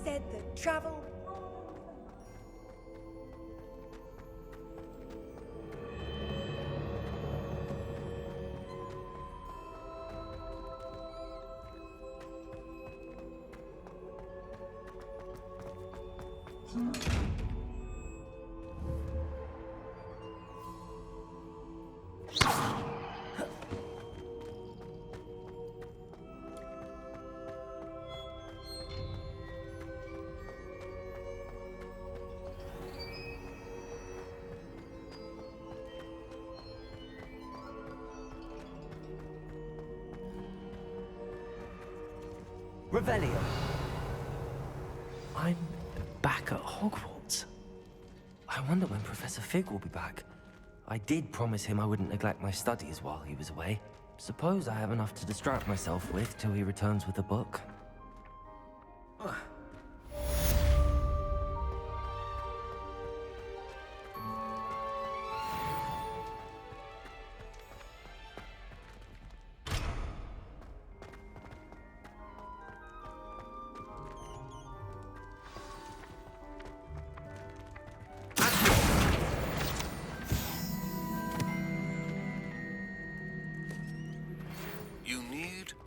said that travel... Revelio. I'm back at Hogwarts. I wonder when Professor Fig will be back. I did promise him I wouldn't neglect my studies while he was away. Suppose I have enough to distract myself with till he returns with a book.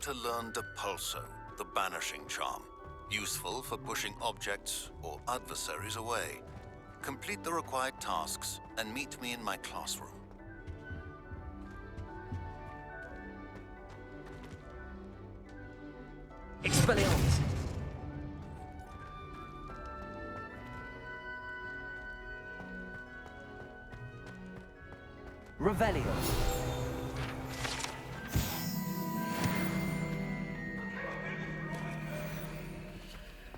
To learn Depulso, the banishing charm, useful for pushing objects or adversaries away. Complete the required tasks and meet me in my classroom. Expelliarmus! Revelio!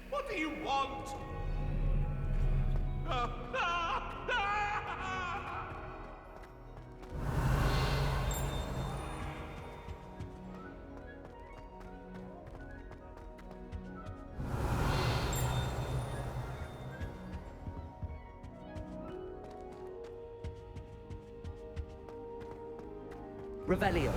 What do you want? Revelio.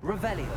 Revelio.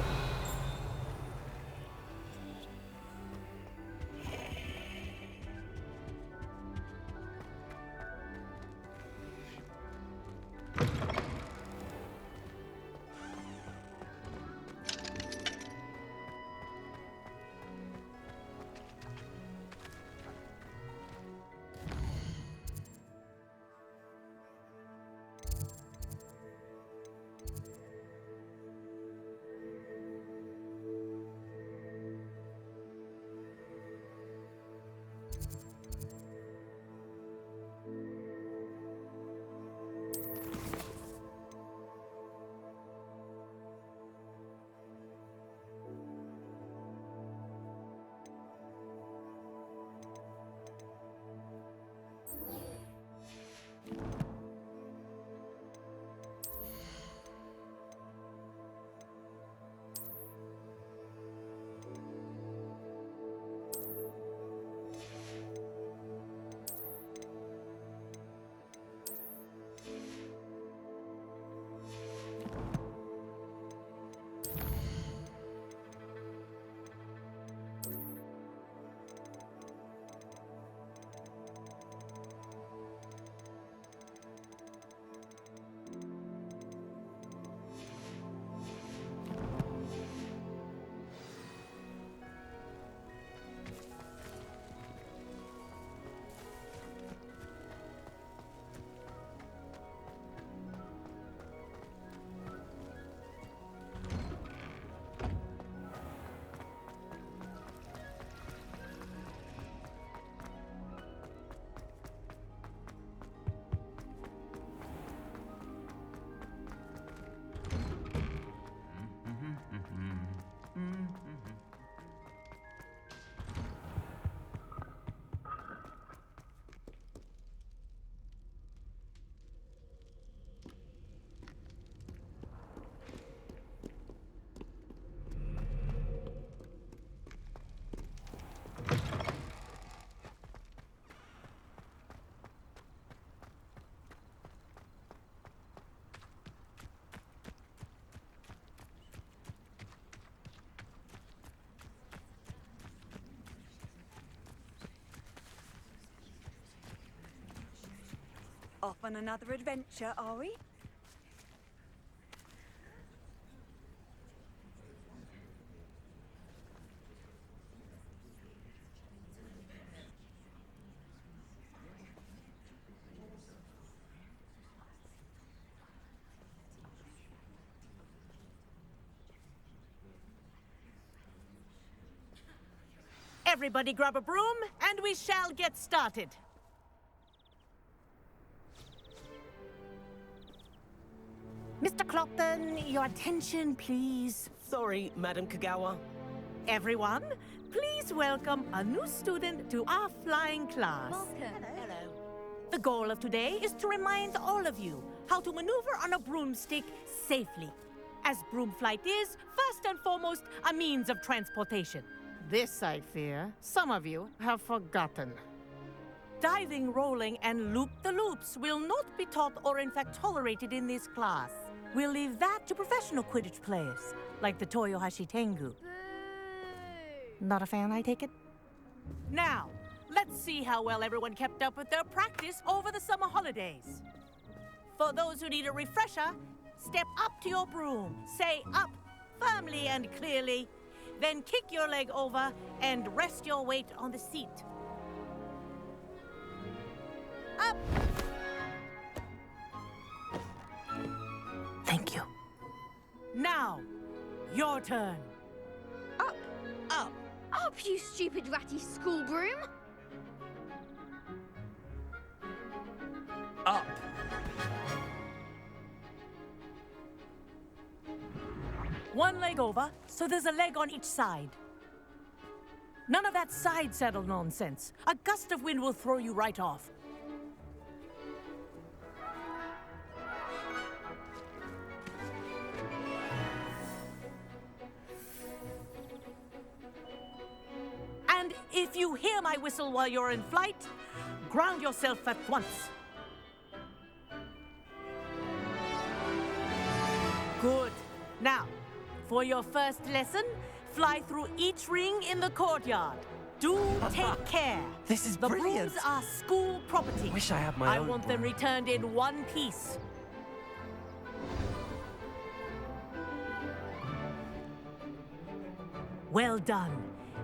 Off on another adventure, are we? Everybody grab a broom, and we shall get started. Mr. Clopton, your attention, please. Sorry, Madam Kagawa. Everyone, please welcome a new student to our flying class. Hello. The goal of today is to remind all of you how to maneuver on a broomstick safely, as broom flight is, first and foremost, a means of transportation. This, I fear, some of you have forgotten. Diving, rolling, and loop-the-loops will not be taught or in fact tolerated in this class. We'll leave that to professional Quidditch players, like the Toyohashi Tengu. Not a fan, I take it? Now, let's see how well everyone kept up with their practice over the summer holidays. For those who need a refresher, step up to your broom, say up firmly and clearly, then kick your leg over and rest your weight on the seat. Up! Thank you. Now, your turn. Up! Up! Up, you stupid ratty school broom! Up! One leg over, so there's a leg on each side. None of that side saddle nonsense. A gust of wind will throw you right off. And if you hear my whistle while you're in flight, ground yourself at once. Good. Now, for your first lesson, fly through each ring in the courtyard. Do take care. This is the brilliant. brooms are school property. Wish I had my I own want them broom. returned in one piece. Well done.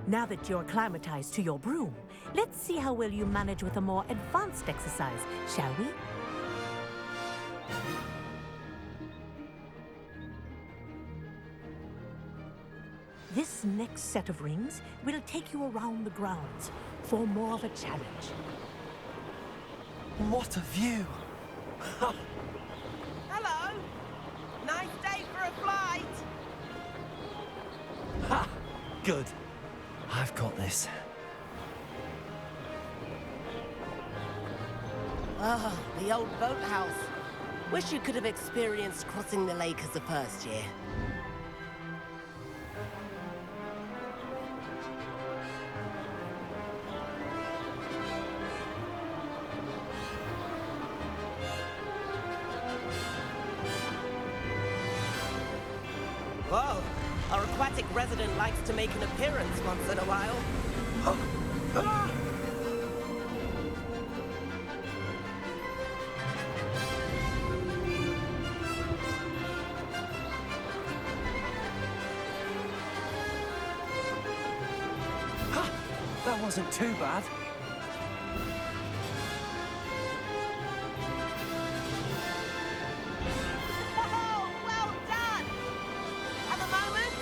Now that you're acclimatized to your broom, let's see how well you manage with a more advanced exercise, shall we? This next set of rings will take you around the grounds for more of a challenge. What a view! Hello! Nice day for a flight! Ha! Good. I've got this. Ah, the old boathouse. Wish you could have experienced crossing the lake as a first year. Whoa! Our aquatic resident likes to make an appearance once in a while. That wasn't too bad. Whoa! Well done! Have a moment?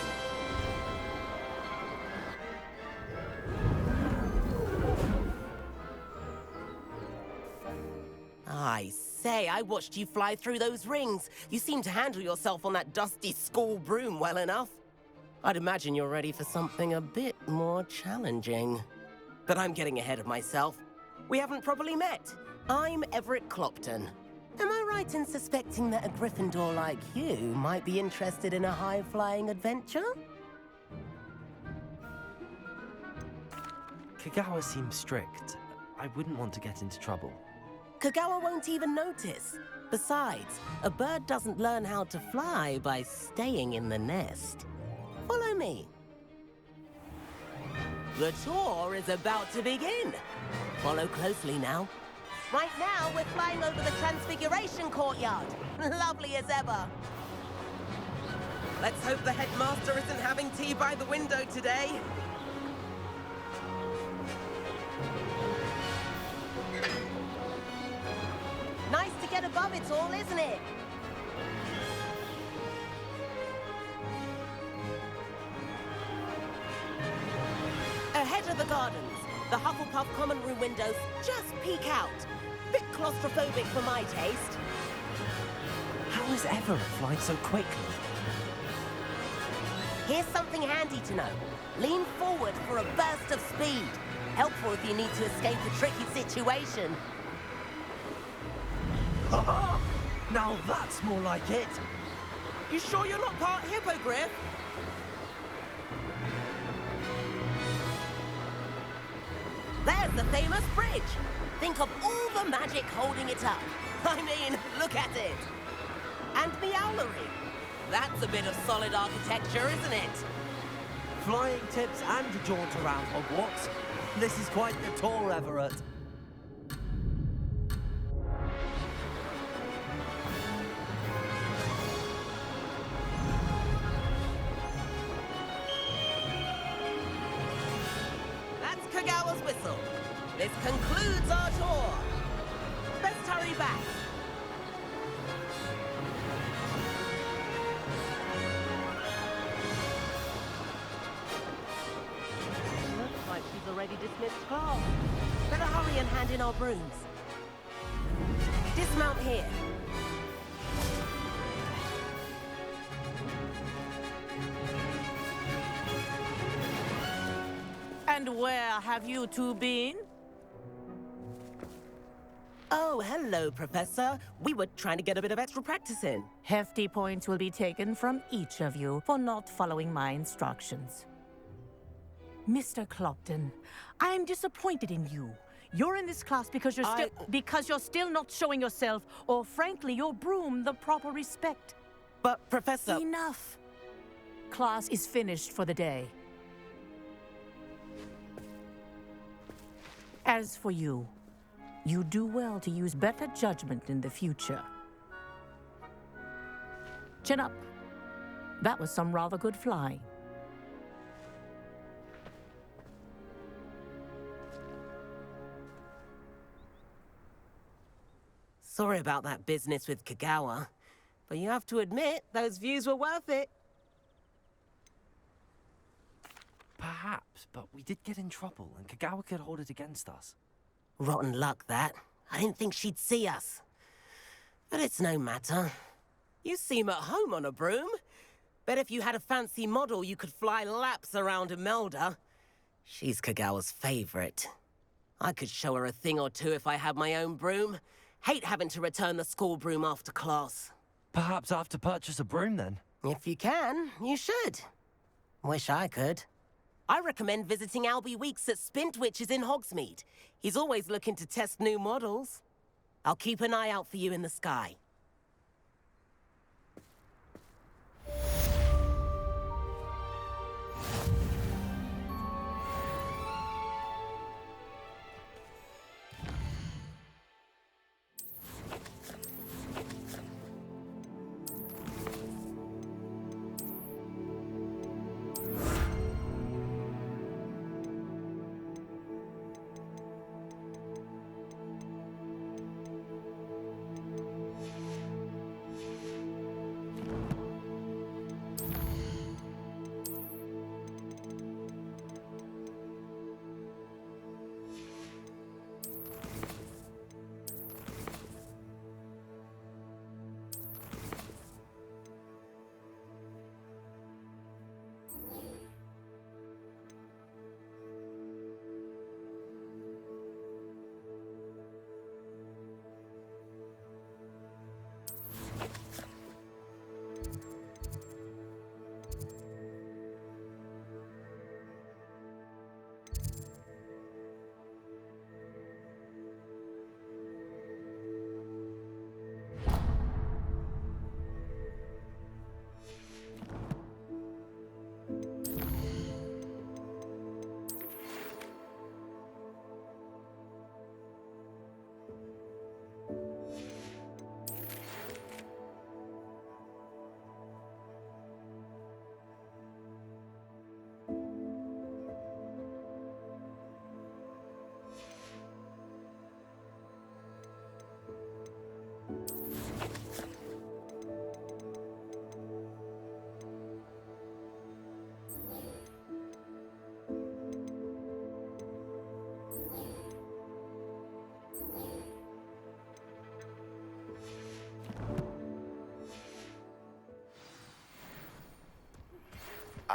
I say, I watched you fly through those rings. You seem to handle yourself on that dusty school broom well enough. I'd imagine you're ready for something a bit more challenging. But I'm getting ahead of myself. We haven't properly met. I'm Everett Clopton. Am I right in suspecting that a Gryffindor like you might be interested in a high-flying adventure? Kagawa seems strict. I wouldn't want to get into trouble. Kagawa won't even notice. Besides, a bird doesn't learn how to fly by staying in the nest. Follow me. The tour is about to begin. Follow closely now. Right now, we're flying over the Transfiguration Courtyard. Lovely as ever. Let's hope the headmaster isn't having tea by the window today. Nice to get above it all, isn't it? Ahead of the gardens, the Hufflepuff common room windows just peek out. Bit claustrophobic for my taste. How is Everett flying so quickly? Here's something handy to know. Lean forward for a burst of speed. Helpful if you need to escape a tricky situation. Now that's more like it. You sure you're not part hippogriff? There's the famous bridge. Think of all the magic holding it up. I mean, look at it. And the owlery. That's a bit of solid architecture, isn't it? Flying tips and a jaunt around Hogwarts. This is quite the tour, Everett. That's Kagawa's whistle. This concludes our tour. Let's hurry back. Looks like she's already dismissed class. Better hurry and hand in our brooms. Dismount here. And where have you two been? Oh, hello, Professor. We were trying to get a bit of extra practice in. Hefty points will be taken from each of you for not following my instructions. Mr. Clopton, I'm disappointed in you. You're in this class because you're still not showing yourself, or frankly, your broom the proper respect. But, Professor... Enough. Class is finished for the day. As for you, you do well to use better judgment in the future. Chin up. That was some rather good flying. Sorry about that business with Kagawa, but you have to admit, those views were worth it. Perhaps, but we did get in trouble, and Kagawa could hold it against us. Rotten luck, that. I didn't think she'd see us. But it's no matter. You seem at home on a broom. Bet if you had a fancy model, you could fly laps around Imelda. She's Kagawa's favorite. I could show her a thing or two if I had my own broom. Hate having to return the school broom after class. Perhaps I have to purchase a broom then? If you can, you should. Wish I could. I recommend visiting Albie Weeks at Spintwitches in Hogsmeade. He's always looking to test new models. I'll keep an eye out for you in the sky.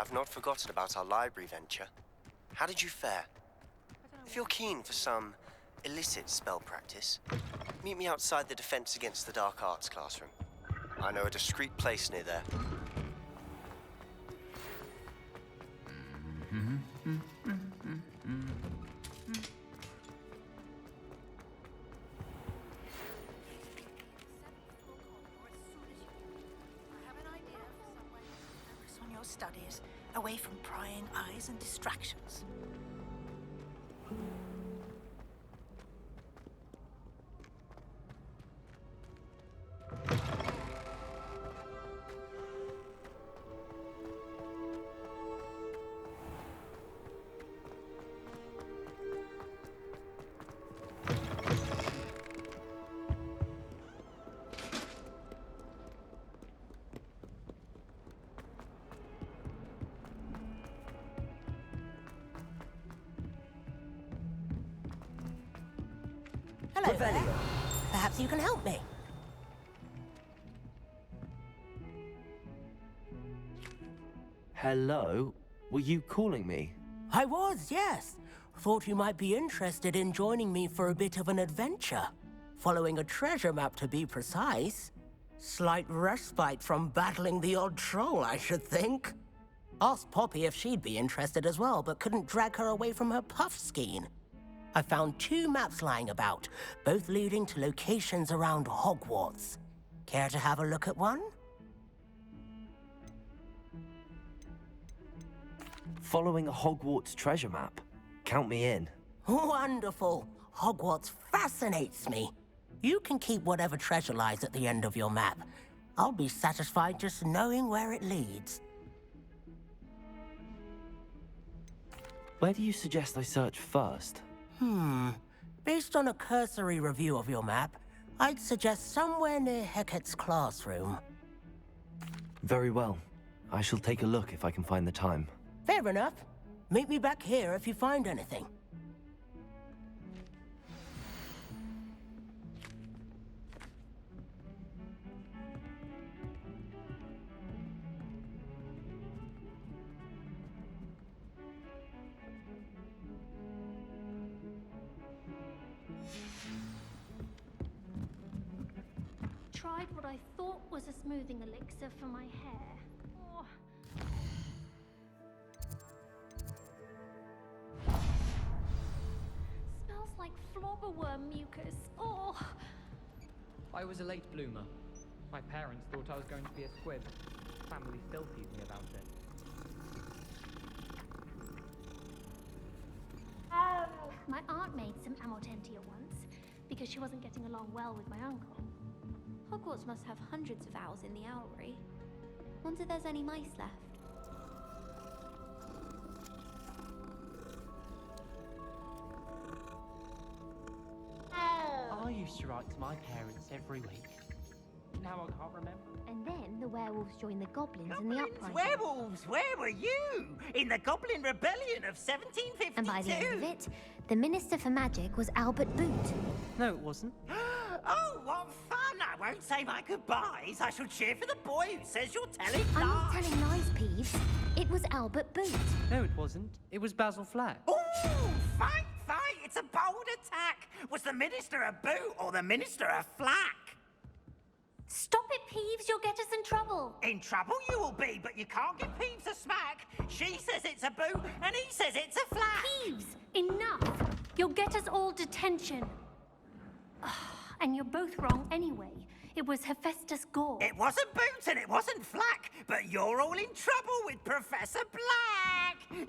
I've not forgotten about our library venture. How did you fare? If you're keen for some illicit spell practice, meet me outside the Defense Against the Dark Arts classroom. I know a discreet place near there. Focus on your studies, away from prying eyes and distractions. Hello there. Perhaps you can help me. Hello? Were you calling me? I was, yes. Thought you might be interested in joining me for a bit of an adventure. Following a treasure map, to be precise. Slight respite from battling the odd troll, I should think. Asked Poppy if she'd be interested as well, but couldn't drag her away from her puff skein. I found 2 maps lying about, both leading to locations around Hogwarts. Care to have a look at one? Following a Hogwarts treasure map? Count me in. Wonderful. Hogwarts fascinates me. You can keep whatever treasure lies at the end of your map. I'll be satisfied just knowing where it leads. Where do you suggest I search first? Based on a cursory review of your map, I'd suggest somewhere near Hecat's classroom. Very well. I shall take a look if I can find the time. Fair enough. Meet me back here if you find anything. Tried what I thought was a smoothing elixir for my hair. Oh. Smells like flobberworm mucus. Oh. I was a late bloomer. My parents thought I was going to be a squib. Family still tease me about it. My aunt made some amortentia once because she wasn't getting along well with my uncle. Hogwarts must have hundreds of owls in the owlery. Wonder if there's any mice left. I used to write to my parents every week. Now I can't remember. And then the werewolves joined the goblins in the uprising. Werewolves, where were you? In the Goblin Rebellion of 1752. And by the end of it, the Minister for Magic was Albert Boot. No, it wasn't. Oh, what fun! I won't say my goodbyes. I shall cheer for the boy who says you're telling I'm lies. not telling lies, Peeves. It was Albert Boot. No, it wasn't. It was Basil Flack. Ooh, fight, fight! It's a bold attack. Was the Minister a boot or the Minister a flack? Stop it, Peeves. You'll get us in trouble. In trouble you will be, but you can't give Peeves a smack. She says it's a boot, and he says it's a flack. Peeves, enough. You'll get us all detention. And you're both wrong anyway. It was Hephaestus Gore. It wasn't Boot and it wasn't Flack, but you're all in trouble with Professor Black.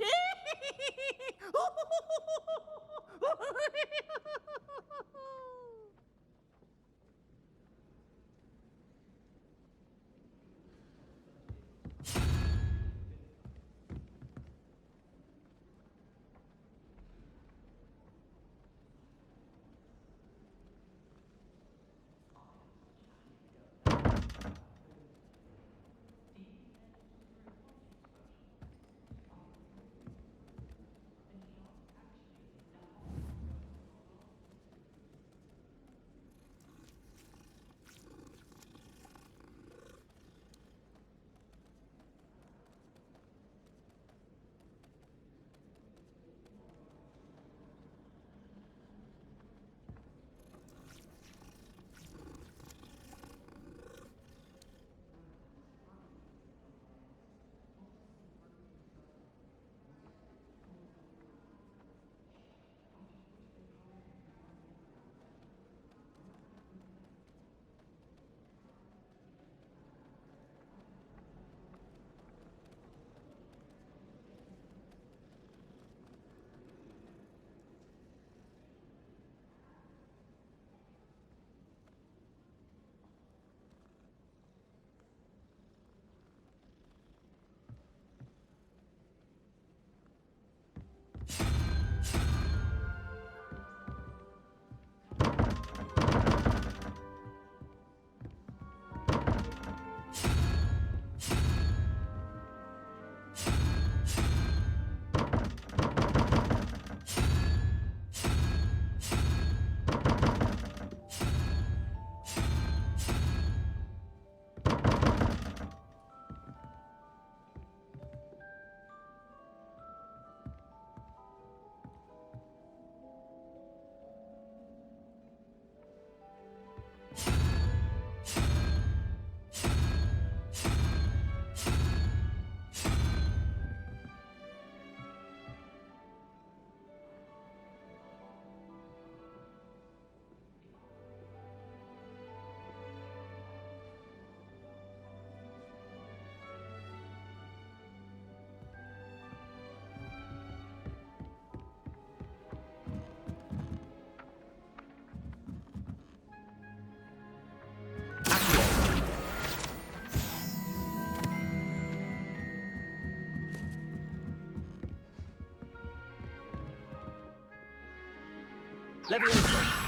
Leviosa.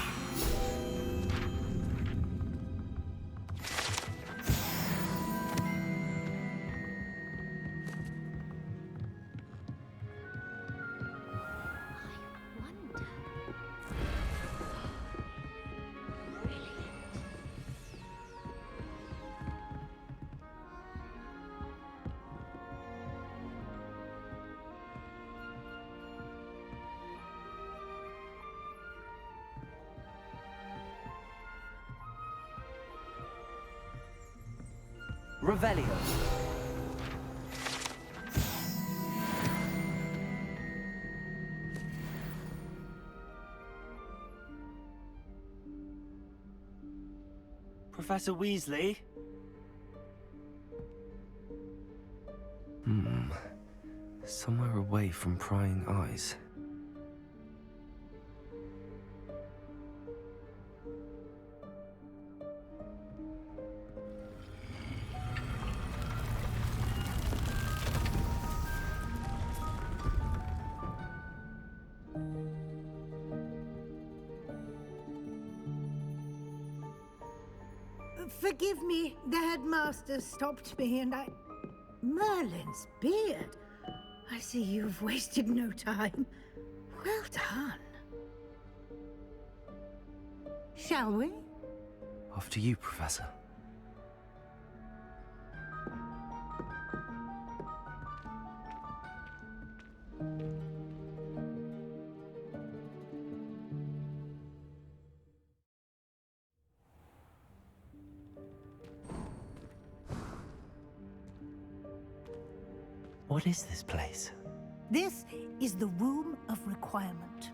Revelio. Professor Weasley? Somewhere away from prying eyes. Forgive me, the headmaster stopped me and I... Merlin's beard. I see you've wasted no time. Well done. Shall we? After you, Professor. What is this place? This is the Room of Requirement.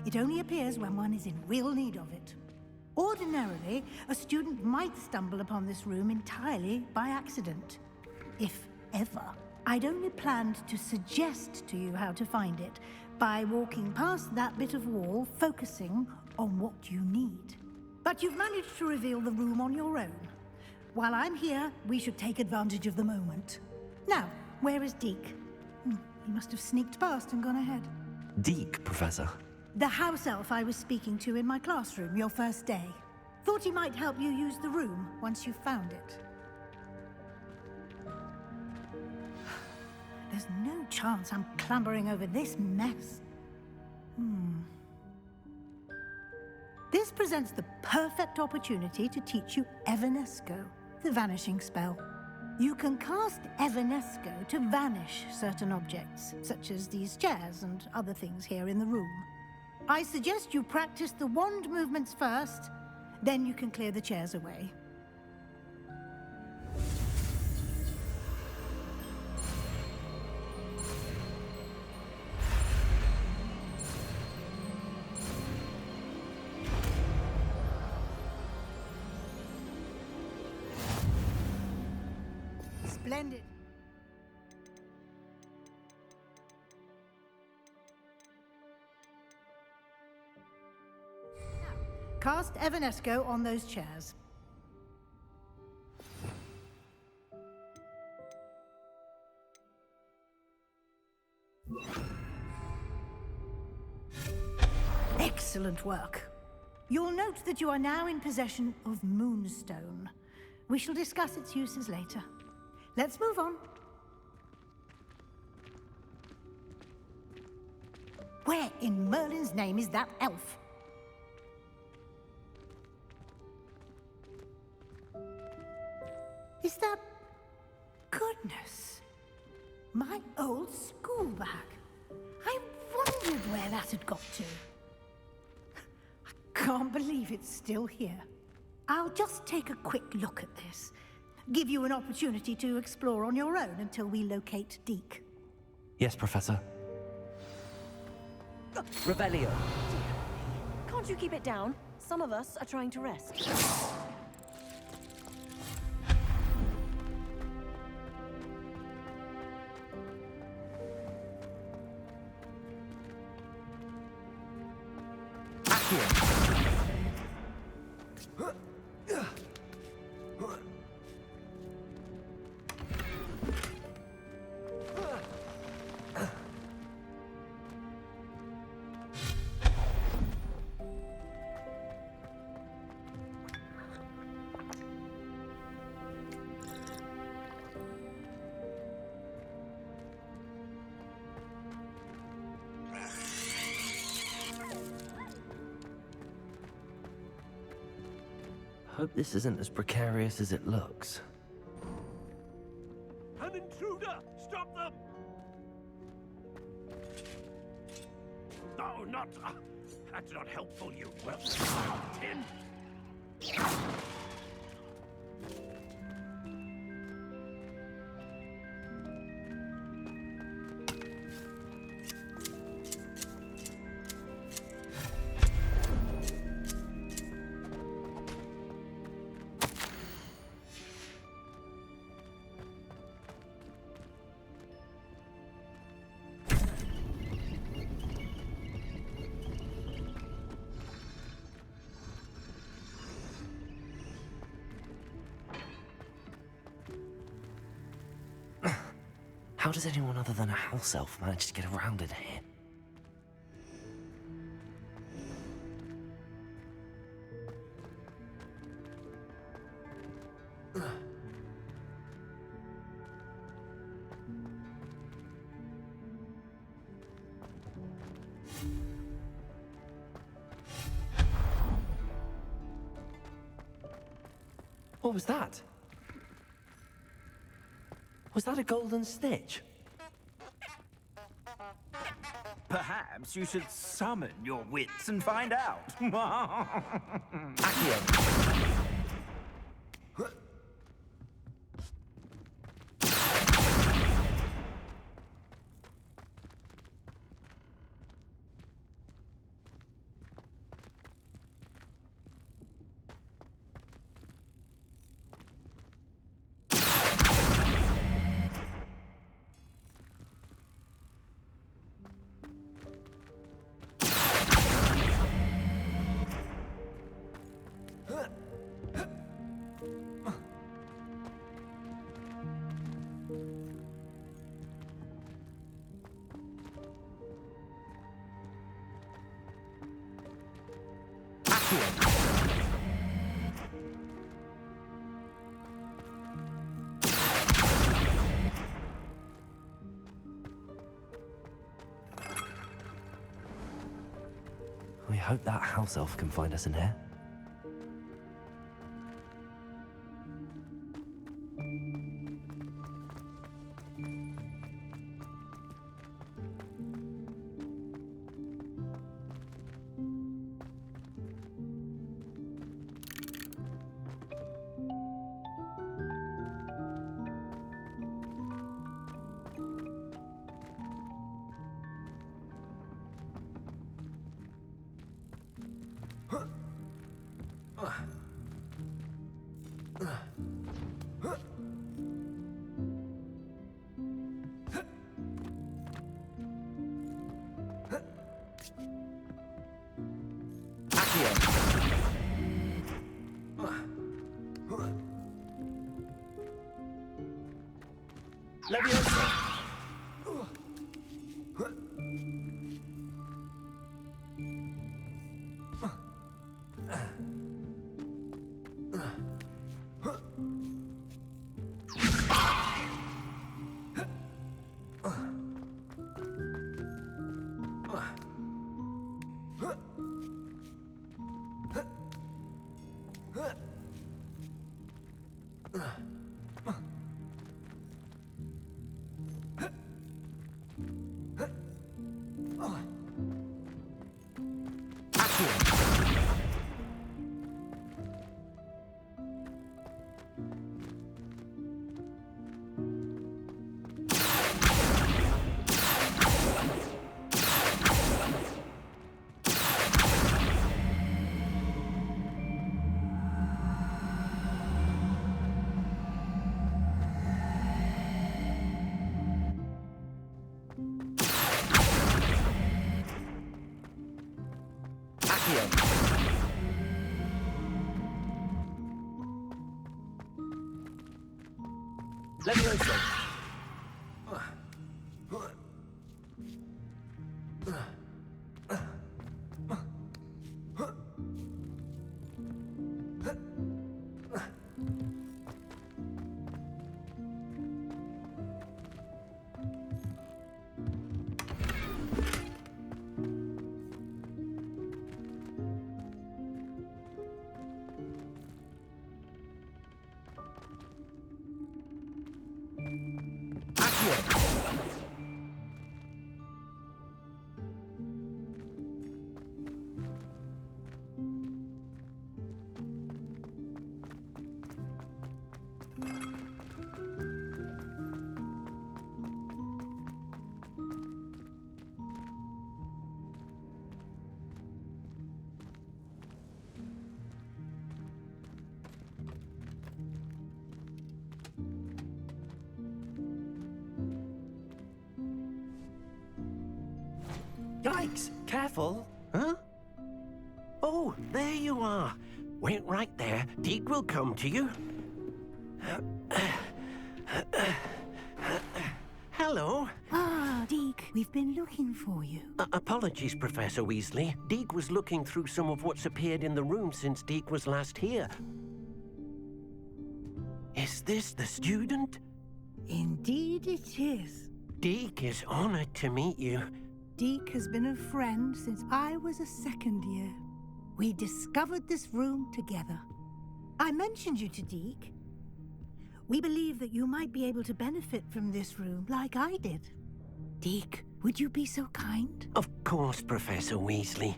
It only appears when one is in real need of it. Ordinarily, a student might stumble upon this room entirely by accident. If ever. I'd only planned to suggest to you how to find it by walking past that bit of wall, focusing on what you need. But you've managed to reveal the room on your own. While I'm here, we should take advantage of the moment. Now, where is DEEK? He must have sneaked past and gone ahead. DEEK, Professor. The house elf I was speaking to in my classroom your first day. Thought he might help you use the room once you found it. There's no chance I'm clambering over this mess. This presents the perfect opportunity to teach you Evanesco, the vanishing spell. You can cast Evanesco to vanish certain objects, such as these chairs and other things here in the room. I suggest you practice the wand movements first, then you can clear the chairs away. Splendid. Now, cast Evanesco on those chairs. Excellent work. You'll note that you are now in possession of Moonstone. We shall discuss its uses later. Let's move on. Where in Merlin's name is that elf? Is that... Goodness. My old school bag. I wondered where that had got to. I can't believe it's still here. I'll just take a quick look at this. Give you an opportunity to explore on your own until we locate DEEK. Yes, Professor. Revelio. Can't you keep it down? Some of us are trying to rest. Hope this isn't as precarious as it looks. An intruder! Stop them! No, not... that's not helpful, you... well... tin! How does anyone other than a house elf manage to get around in here? What was that? Was that a golden stitch? Perhaps you should summon your wits and find out. Accio. We hope that house elf can find us in here. Levioso. Yikes! Careful! Huh? Oh, there you are. Wait right there. DEEK will come to you. Hello. Ah, DEEK, we've been looking for you. Apologies, Professor Weasley. DEEK was looking through some of what's appeared in the room since DEEK was last here. Is this the student? Indeed it is. DEEK is honored to meet you. DEEK has been a friend since I was a second year. We discovered this room together. I mentioned you to DEEK. We believe that you might be able to benefit from this room like I did. DEEK, would you be so kind? Of course, Professor Weasley.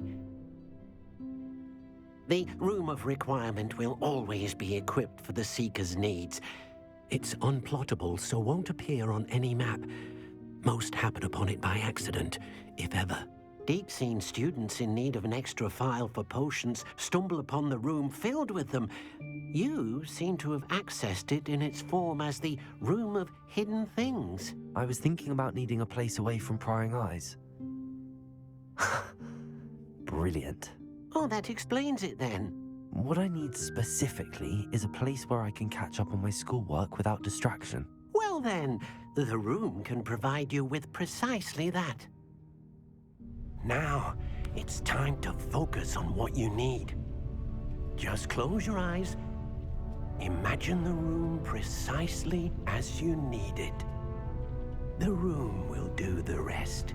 The Room of Requirement will always be equipped for the Seeker's needs. It's unplottable, so won't appear on any map. Most happen upon it by accident, if ever. DEEK's seen students in need of an extra file for potions stumble upon the room filled with them. You seem to have accessed it in its form as the Room of Hidden Things. I was thinking about needing a place away from prying eyes. Brilliant. Oh, that explains it then. What I need specifically is a place where I can catch up on my schoolwork without distraction. Well then, the room can provide you with precisely that. Now, it's time to focus on what you need. Just close your eyes. Imagine the room precisely as you need it. The room will do the rest.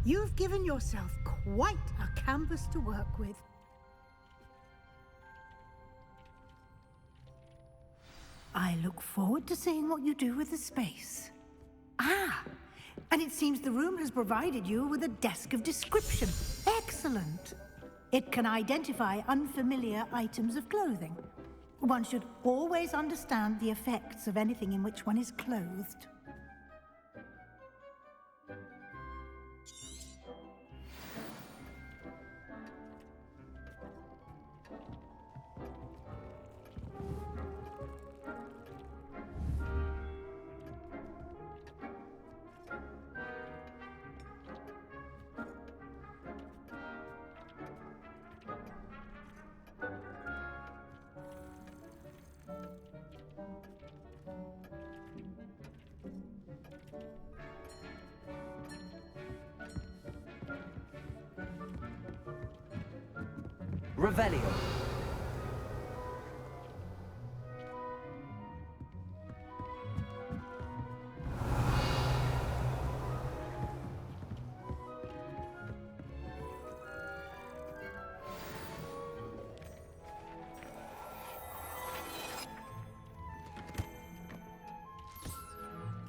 You've given yourself quite a canvas to work with. I look forward to seeing what you do with the space. Ah, and it seems the room has provided you with a desk of description. Excellent. It can identify unfamiliar items of clothing. One should always understand the effects of anything in which one is clothed. Revelio.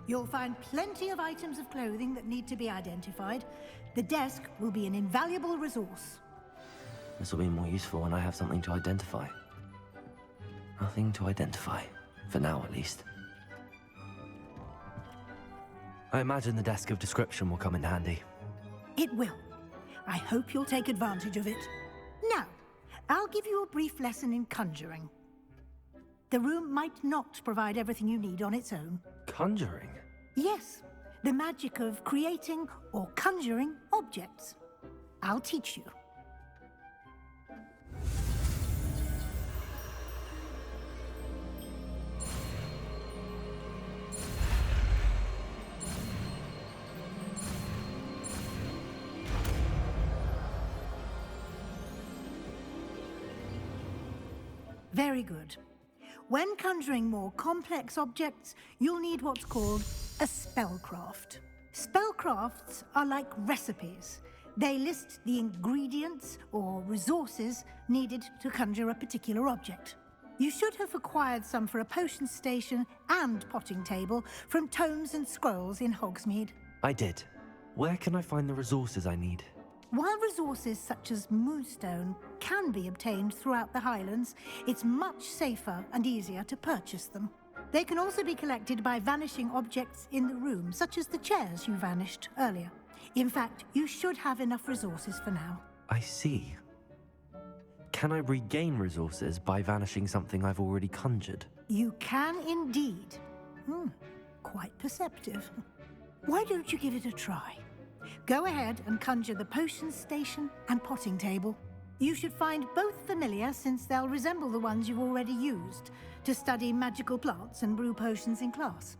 You'll find plenty of items of clothing that need to be identified. The desk will be an invaluable resource. This will be more useful when I have something to identify. Nothing to identify. For now, at least. I imagine the desk of description will come in handy. It will. I hope you'll take advantage of it. Now, I'll give you a brief lesson in conjuring. The room might not provide everything you need on its own. Conjuring? Yes, the magic of creating or conjuring objects. I'll teach you. Very good. When conjuring more complex objects, you'll need what's called a spellcraft. Spellcrafts are like recipes. They list the ingredients or resources needed to conjure a particular object. You should have acquired some for a potion station and potting table from tomes and scrolls in Hogsmeade. I did. Where can I find the resources I need? While resources such as moonstone can be obtained throughout the Highlands, it's much safer and easier to purchase them. They can also be collected by vanishing objects in the room, such as the chairs you vanished earlier. In fact, you should have enough resources for now. I see. Can I regain resources by vanishing something I've already conjured? You can indeed. Quite perceptive. Why don't you give it a try? Go ahead and conjure the potion station and potting table. You should find both familiar, since they'll resemble the ones you've already used to study magical plants and brew potions in class.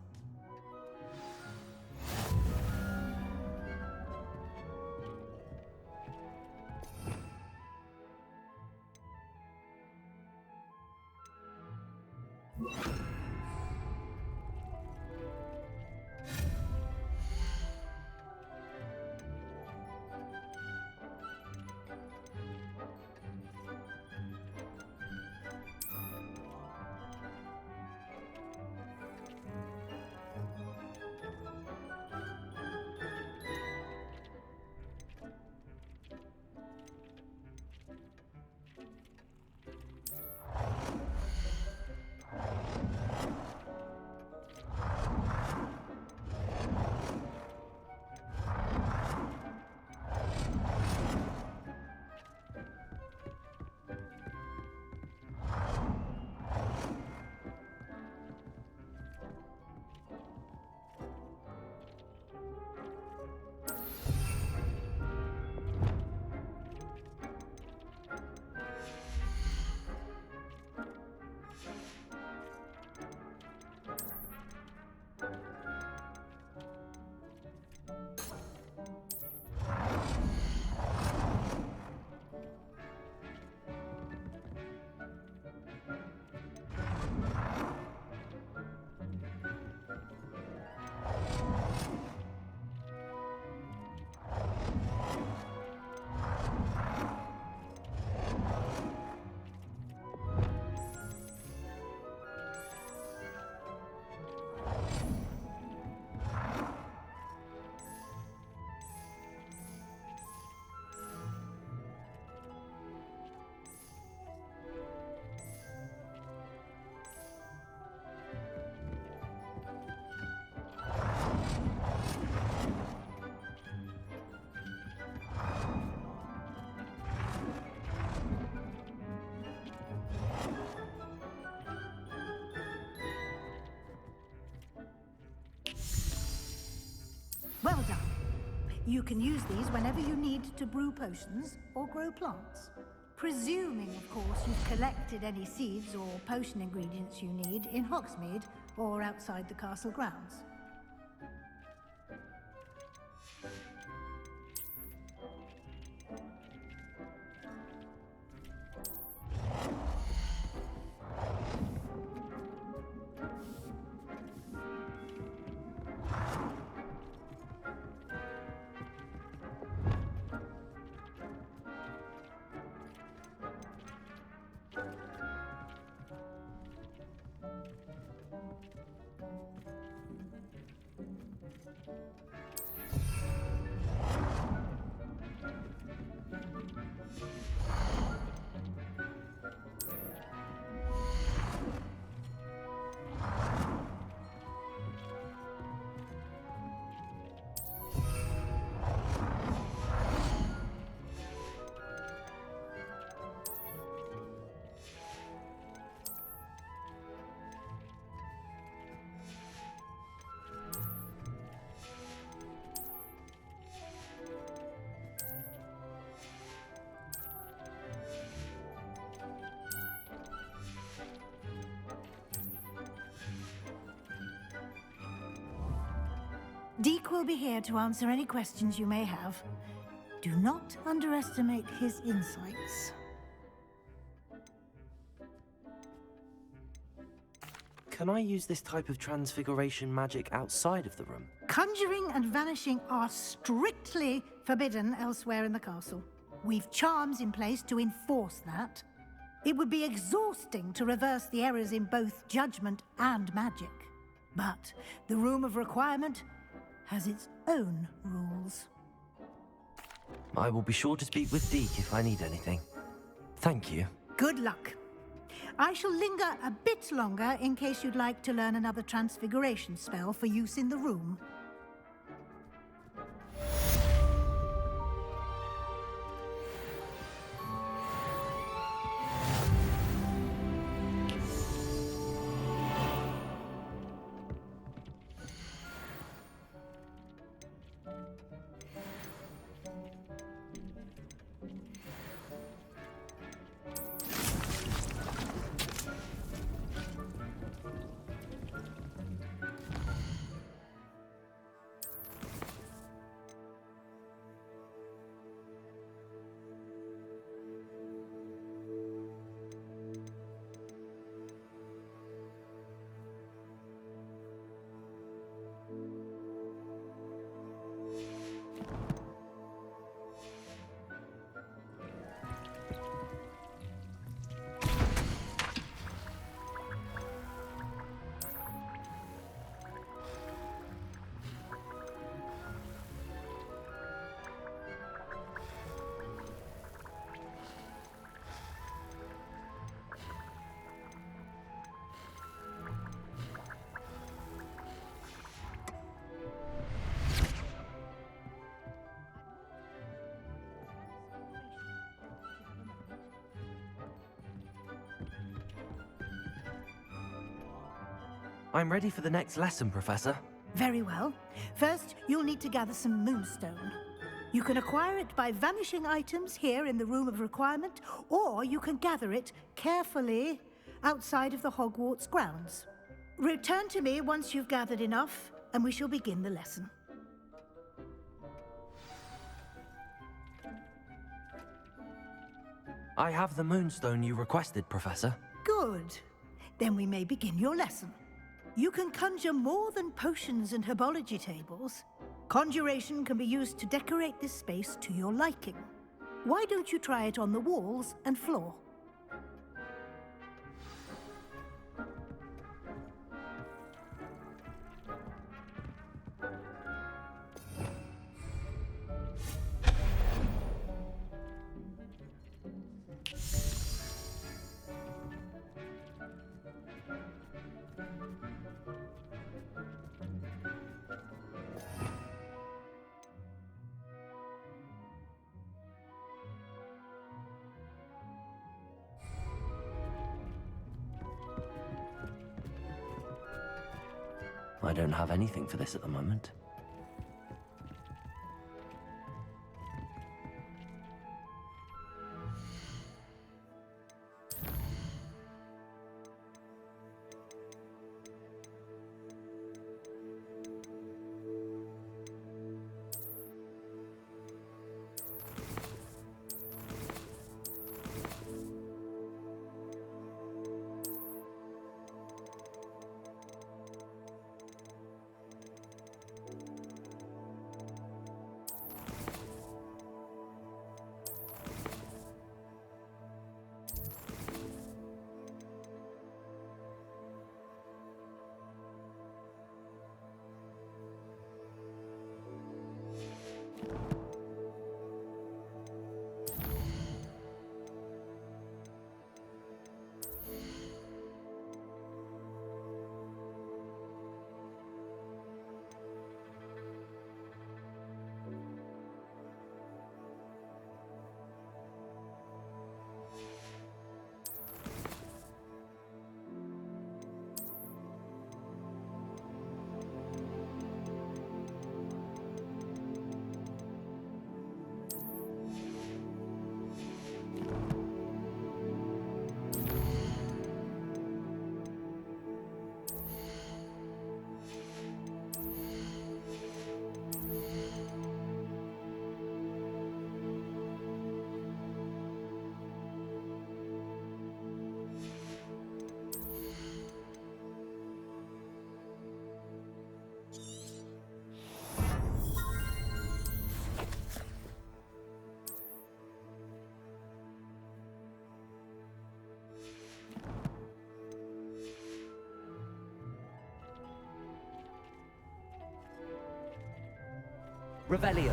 Well done. You can use these whenever you need to brew potions or grow plants. Presuming, of course, you've collected any seeds or potion ingredients you need in Hogsmeade or outside the castle grounds. DEEK will be here to answer any questions you may have. Do not underestimate his insights. Can I use this type of transfiguration magic outside of the room? Conjuring and vanishing are strictly forbidden elsewhere in the castle. We've charms in place to enforce that. It would be exhausting to reverse the errors in both judgment and magic. But the Room of Requirement has its own rules. I will be sure to speak with DEEK if I need anything. Thank you. Good luck. I shall linger a bit longer in case you'd like to learn another transfiguration spell for use in the room. I'm ready for the next lesson, Professor. Very well. First, you'll need to gather some moonstone. You can acquire it by vanishing items here in the Room of Requirement, or you can gather it carefully outside of the Hogwarts grounds. Return to me once you've gathered enough, and we shall begin the lesson. I have the moonstone you requested, Professor. Good. Then we may begin your lesson. You can conjure more than potions and herbology tables. Conjuration can be used to decorate this space to your liking. Why don't you try it on the walls and floor? I don't have anything for this at the moment. Revelio.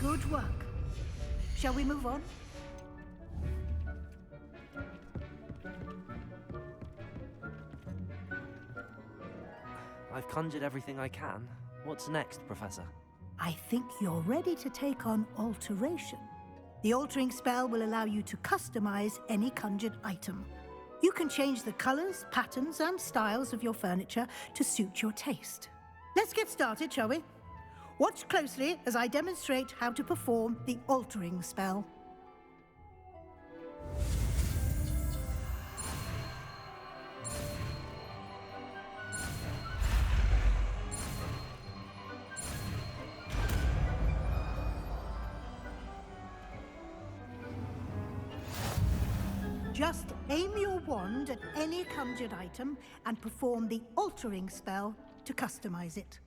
Good work. Shall we move on? I've conjured everything I can. What's next, Professor? I think you're ready to take on alteration. The altering spell will allow you to customize any conjured item. You can change the colors, patterns, and styles of your furniture to suit your taste. Let's get started, shall we? Watch closely as I demonstrate how to perform the altering spell. Just aim your wand at any conjured item and perform the altering spell to customize it.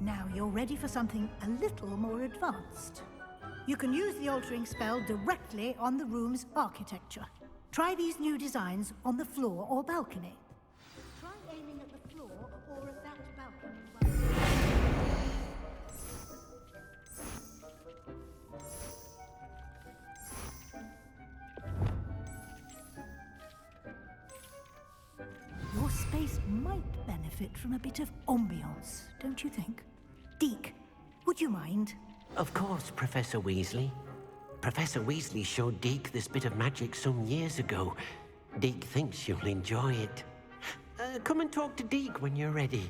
Now you're ready for something a little more advanced. You can use the altering spell directly on the room's architecture. Try these new designs on the floor or balcony. Try aiming at the floor or at that balcony. Your space might benefit from a bit of ambiance, don't you think? DEEK, would you mind? Of course, Professor Weasley. Professor Weasley showed DEEK this bit of magic some years ago. DEEK thinks you'll enjoy it. Come and talk to DEEK when you're ready.